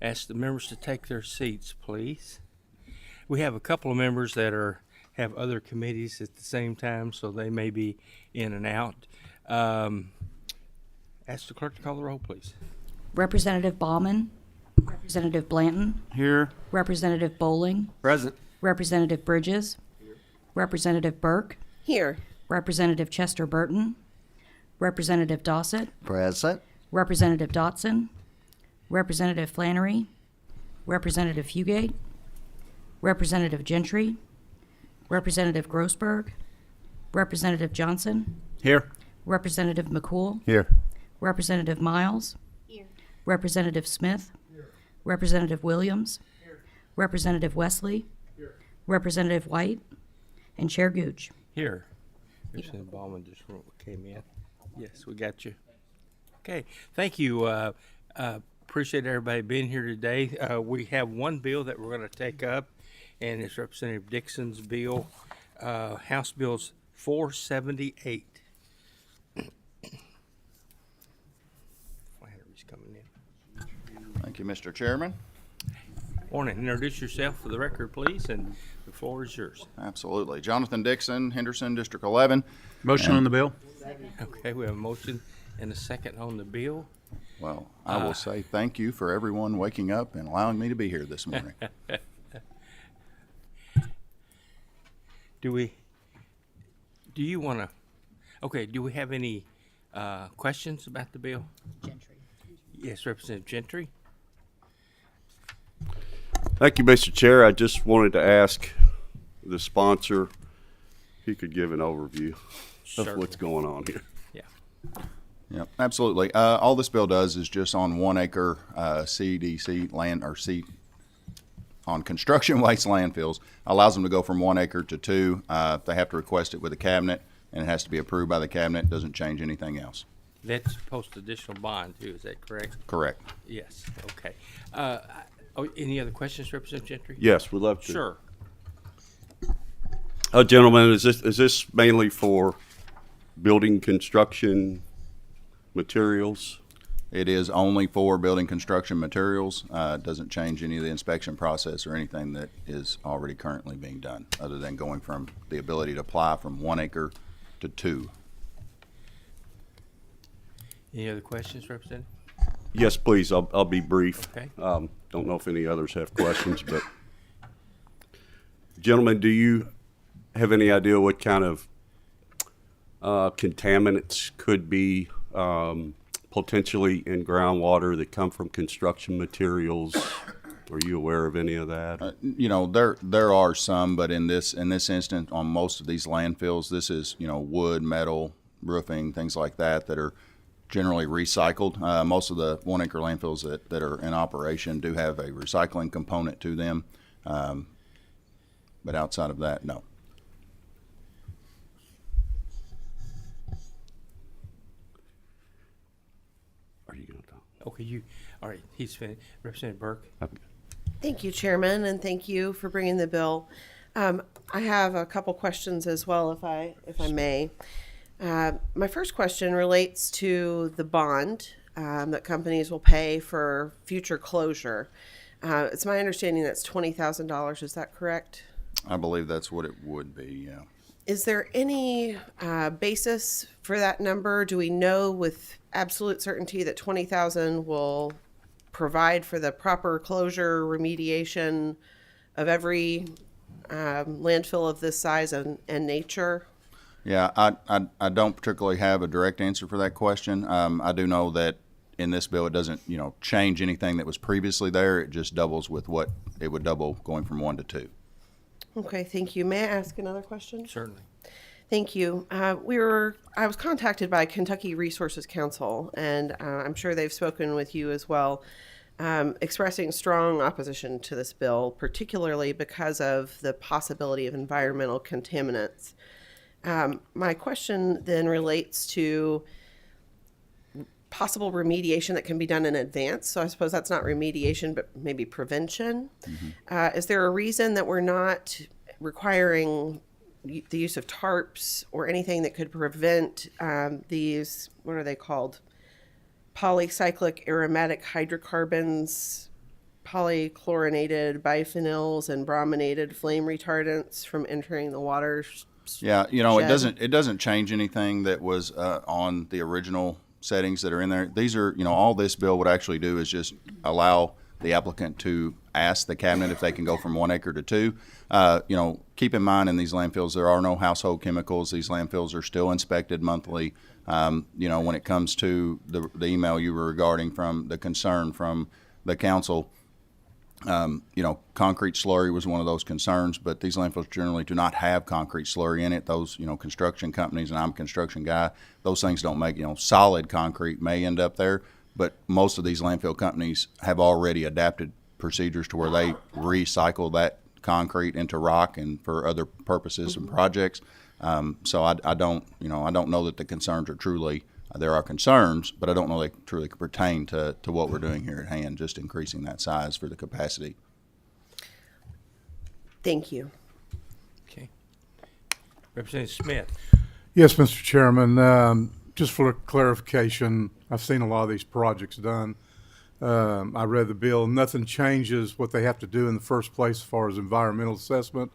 ask the members to take their seats, please. We have a couple of members that have other committees at the same time, so they may be in and out. Ask the clerk to call the roll, please. Representative Bauman, Representative Blanton, Here. Representative Bowling, Present. Representative Bridges, Representative Burke, Here. Representative Chester Burton, Representative Dossett, Present. Representative Dotson, Representative Flannery, Representative Fugate, Representative Gentry, Representative Grossberg, Representative Johnson, Here. Representative McCool, Here. Representative Miles, Representative Smith, Representative Williams, Representative Wesley, Representative White, and Chair Gooch. Here. Representative Ballman just came in. Yes, we got you. Okay, thank you. Appreciate everybody being here today. We have one bill that we're going to take up, and it's Representative Dixon's bill, House Bills 478. Flannery's coming in. Thank you, Mr. Chairman. Morning. Introduce yourself for the record, please, and the floor is yours. Absolutely. Jonathan Dixon, Henderson, District 11. Motion on the bill. Okay, we have a motion and a second on the bill. Well, I will say thank you for everyone waking up and allowing me to be here this morning. Do you want to, okay, do we have any questions about the bill? Gentry. Yes, Representative Gentry. Thank you, Mr. Chair. I just wanted to ask the sponsor if he could give an overview of Certainly. what's going on here. Yeah. Yep, absolutely. All this bill does is just on 1 acre CDC land or C on construction waste landfills, allows them to go from 1 acre to 2. They have to request it with the cabinet, and it has to be approved by the cabinet. Doesn't change anything else. That's post additional bond too, is that correct? Correct. Yes, okay. Any other questions, Representative Gentry? Yes, we'd love to. Sure. Gentlemen, is this mainly for building construction materials? It is only for building construction materials. It doesn't change any of the inspection process or anything that is already currently being done, other than going from the ability to apply from 1 acre to 2. Any other questions, Representative? Yes, please. I'll be brief. Okay. Don't know if any others have questions, but gentlemen, do you have any idea what kind of contaminants could be potentially in groundwater that come from construction materials? Are you aware of any of that? You know, there are some, but in this instance, on most of these landfills, this is, you know, wood, metal, roofing, things like that are generally recycled. Most of the 1 acre landfills that are in operation do have a recycling component to them, but outside of that, no. Are you going to talk? Okay, all right, he's finished. Representative Burke? Thank you, Chairman, and thank you for bringing the bill. I have a couple questions as well, if I may. My first question relates to the bond that companies will pay for future closure. It's my understanding that's $20,000. Is that correct? I believe that's what it would be, yeah. Is there any basis for that number? Do we know with absolute certainty that $20,000 will provide for the proper closure remediation of every landfill of this size and nature? Yeah, I don't particularly have a direct answer for that question. I do know that in this bill, it doesn't, you know, change anything that was previously there. It just doubles with what it would double going from 1 to 2. Okay, thank you. May I ask another question? Certainly. Thank you. I was contacted by Kentucky Resources Council, and I'm sure they've spoken with you as well, expressing strong opposition to this bill, particularly because of the possibility of environmental contaminants. My question then relates to possible remediation that can be done in advance. So I suppose that's not remediation, but maybe prevention. Mm-hmm. Is there a reason that we're not requiring the use of tarps or anything that could prevent these, what are they called? Polycyclic aromatic hydrocarbons polychlorinated biphenyls and brominated flame retardants from entering the water. Yeah, you know, Shed. it doesn't change anything that was on the original settings that are in there. These are, you know, all this bill would actually do is just allow the applicant to ask the cabinet if they can go from 1 acre to 2. You know, keep in mind in these landfills there are no household chemicals. These landfills are still inspected monthly. You know, when it comes to the email you were regarding from the concern from the council, you know, concrete slurry was one of those concerns, but these landfills generally do not have concrete slurry in it. Those, you know, construction companies, and I'm a construction guy, those things don't make, you know, solid concrete may end up there, but most of these landfill companies have already adapted procedures to where they recycle that concrete into rock and for other purposes and projects. So I don't, you know, I don't know that the concerns are truly, there are concerns, but I don't know they truly pertain to what we're doing here at hand, just increasing that size for the capacity. Thank you. Okay. Representative Smith. Yes, Mr. Chairman. Just for clarification, I've seen a lot of these projects done. I read the bill. Nothing changes what they have to do in the first place as far as environmental assessment.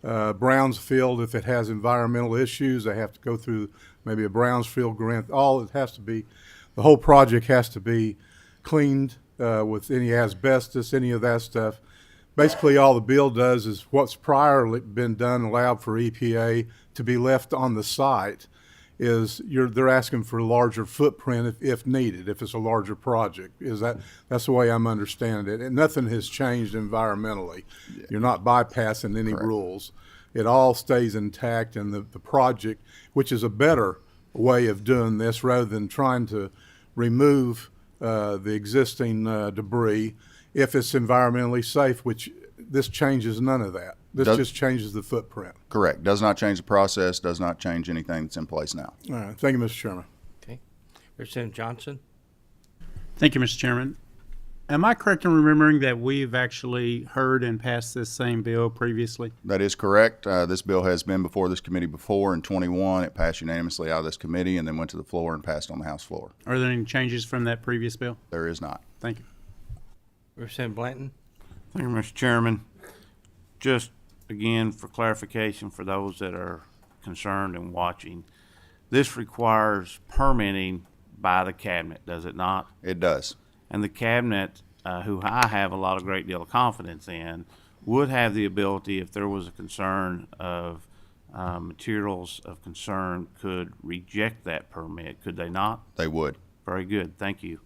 Brownsfield, if it has environmental issues, they have to go through maybe a Brownsfield grant. All it has to be, the whole project has to be cleaned with any asbestos, any of that stuff. Basically, all the bill does is what's prior been done, allowed for EPA to be left on the site. They're asking for a larger footprint if needed, if it's a larger project. That's the way I'm understanding it. And nothing has changed environmentally. Yeah. You're not bypassing any Correct. rules. It all stays intact, and the project, which is a better way of doing this rather than trying to remove the existing debris if it's environmentally safe, which this changes none of that. This just changes the footprint. Correct. Does not change the process, does not change anything that's in place now. All right. Thank you, Mr. Chairman. Okay. Representative Johnson. Thank you, Mr. Chairman. Am I correct in remembering that we've actually heard and passed this same bill previously? That is correct. This bill has been before this committee before in 21. It passed unanimously out of this committee and then went to the floor and passed on the House floor. Are there any changes from that previous bill? There is not. Thank you. Representative Blanton. Thank you, Mr. Chairman. Just again, for clarification for those that are concerned and watching, this requires permitting by the cabinet, does it not? It does. And the cabinet, who I have a great deal of confidence in, would have the ability, if there was a concern of materials of concern, could reject that permit, could they not? They would. Very good, thank you.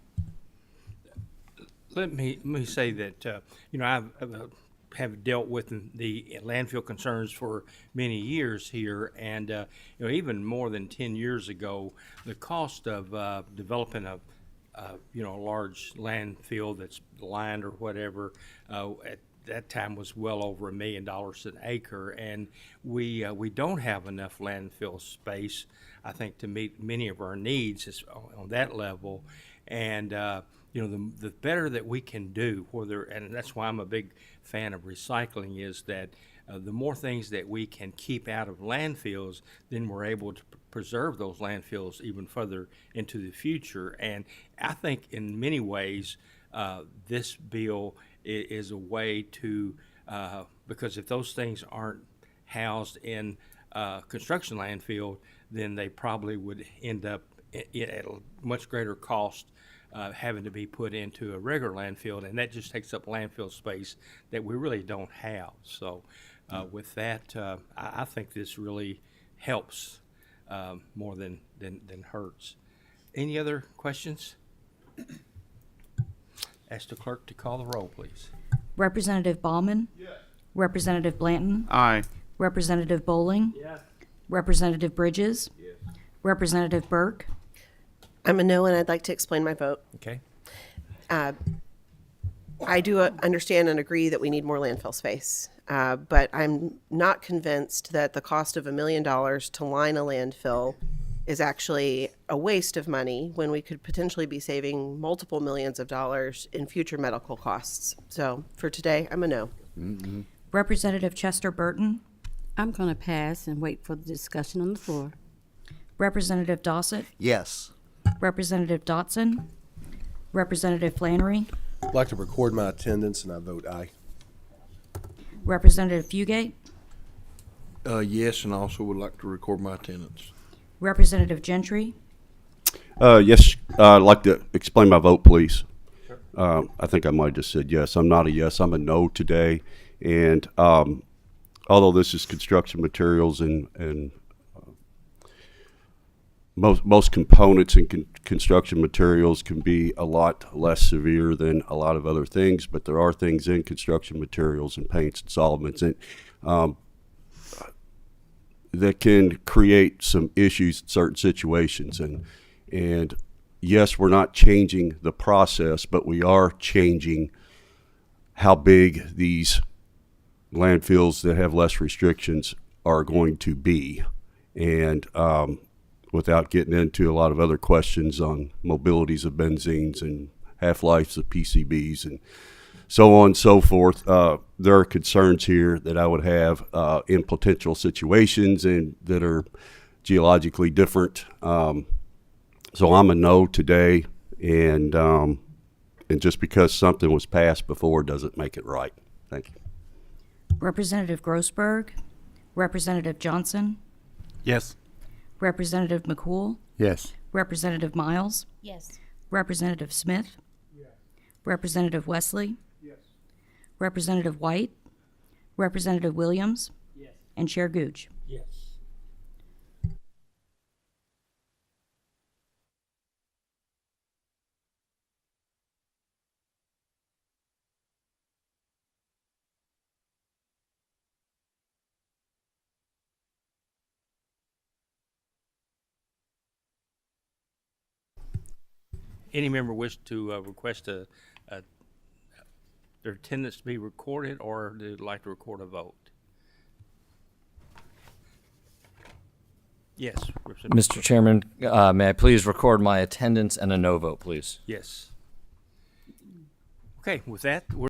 Let me say that you know, I've have dealt with the landfill concerns for many years here, and you know, even more than 10 years ago, the cost of developing a you know, a large landfill that's lined or whatever at that time was well over $1 million an acre, and we don't have enough landfill space, I think, to meet many of our needs on that level. And you know, the better that we can do, and that's why I'm a big fan of recycling, is that the more things that we can keep out of landfills, then we're able to preserve those landfills even further into the future. And I think in many ways, this bill is a way to, because if those things aren't housed in construction landfill, then they probably would end up at a much greater cost having to be put into a regular landfill, and that just takes up landfill space that we really don't have. So with that, I think this really helps more than hurts. Any other questions? Ask the clerk to call the roll, please. Representative Ballman? Yes. Representative Blanton? Aye. Representative Bowling? Yes. Representative Bridges? Yes. Representative Burke? I'm a no, and I'd like to explain my vote. Okay. I do understand and agree that we need more landfill space, but I'm not convinced that the cost of $1 million to line a landfill is actually a waste of money when we could potentially be saving multiple millions of dollars in future medical costs. So for today, I'm a no. Mm-hmm. Representative Chester Burton? I'm going to pass and wait for the discussion on the floor. Representative Dossett? Yes. Representative Dotson? Representative Flannery? I'd like to record my attendance, and I vote aye. Representative Fugate, Yes, and I also would like to record my attendance. Representative Gentry, Yes, I'd like to explain my vote, please. I think I might have just said yes. I'm not a yes, I'm a no today. And although this is construction materials and most components in construction materials can be a lot less severe than a lot of other things, but there are things in construction materials and paints and solvents and that can create some issues in certain situations. And yes, we're not changing the process, but we are changing how big these landfills that have less restrictions are going to be. And without getting into a lot of other questions on mobilities of benzenes and half-lives of PCBs and so on and so forth, there are concerns here that I would have in potential situations and that are geologically different. So I'm a no today, and just because something was passed before doesn't make it right. Thank you. Representative Grossberg, Representative Johnson, Yes. Representative McCool, Yes. Representative Miles, Yes. Representative Smith, Representative Wesley, Representative White, Representative Williams, and Chair Gooch. Yes. Any member wish to request their attendance to be recorded, or they'd like to record a vote? Yes, Representative. Mr. Chairman, may I please record my attendance and a no vote, please? Yes. Okay, with that, we're